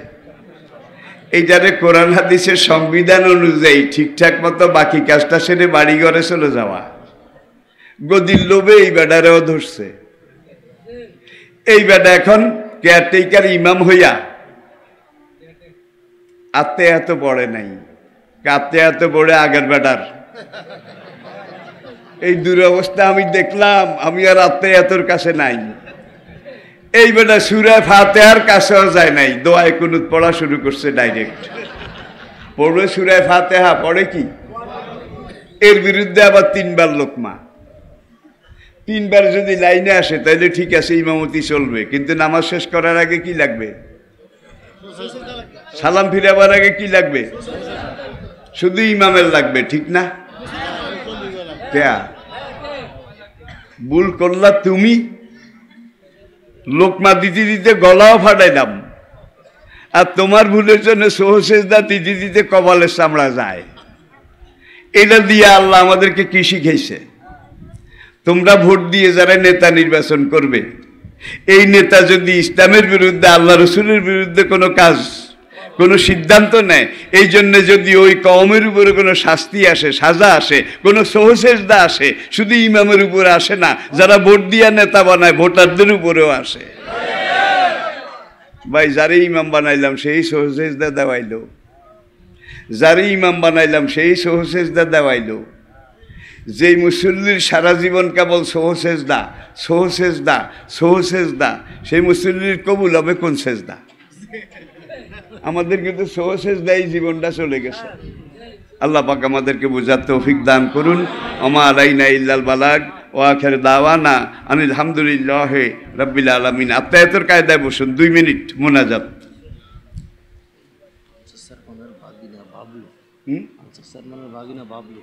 এইটারে কোরআন হাদিসের সংবিধান অনুযায়ী ঠিকঠাক মতো বাকি কাজটা সেরে বাড়ি ঘরে চলে যাওয়া। গদির লোভে এই বেটারেও ধরছে। এই বেটা এখন কেয়ারটেকার ইমাম হইয়া আত্মে এত পড়ে নাই, কাঁদতে এত পড়ে আগের বেটার। এই দুরবস্থা আমি দেখলাম, আমি আর আত্মে এতর কাছে নাই। এই বেটা সূরা ফাতিহার কাছেও যায় নাই, দোয়ায়ে কুনুত পড়া শুরু করছে ডাইরেক্ট। পড়বে সূরা ফাতিহা, পড়ে কি? এর বিরুদ্ধে আবার 3 বার লোকমা। 3 বার যদি লাইনে আসে তাহলে ঠিক আছে, ইমামতি চলবে। কিন্তু নামাজ শেষ করার আগে কি লাগবে? সালাম ফিরাবার আগে কি লাগবে? শুধু ইমামের লাগবে, ঠিক না? কেয়া ভুল করলা তুমি, লোকমা দিতে দিতে গলাও ফাটাইলাম, আর তোমার ভুলের জন্য সহসেজদা দিতে দিতে কপালের চামড়া যায়। এটা দিয়ে আল্লাহ আমাদেরকে কি শিখাইছে? তোমরা ভোট দিয়ে যারা নেতা নির্বাচন করবে, এই নেতা যদি ইসলামের বিরুদ্ধে, আল্লাহ রসুলের বিরুদ্ধে কোনো কাজ, কোনো সিদ্ধান্ত নেয়, এই জন্য যদি ওই কওমের উপরে কোনো শাস্তি আসে, সাজা আসে, কোনো সহসেজদা আসে, শুধু ইমামের উপরে আসে না, যারা ভোট দিয়া নেতা বানায় ভোটারদের উপরেও আসে। ভাই, যারে ইমাম বানাইলাম সেই সহসেজদা দেওয়াইলো, যারে ইমাম বানাইলাম সেই সহসেজদা দেওয়াইলো। যেই মুসল্লির সারা জীবন কেবল সহসেজদা সহসেজদা সহসেজদা, সেই মুসল্লির কবুল হবে কোন সেজদা? আমাদের কিন্তু সহসেজদাই জীবনটা চলে গেছে। আল্লাহ পাক আমাদেরকে বোঝার তৌফিক দান করুন। ওমা আলাইনা ইল্লাল বালাগ ওয়া আখির দাওয়ানা আনিল হামদুলিল্লাহি রাব্বিল আলামিন। আত্মায়াতের কায়দায় বসুন, 2 মিনিট মোনাজাত। ভাগিনা বাবলু।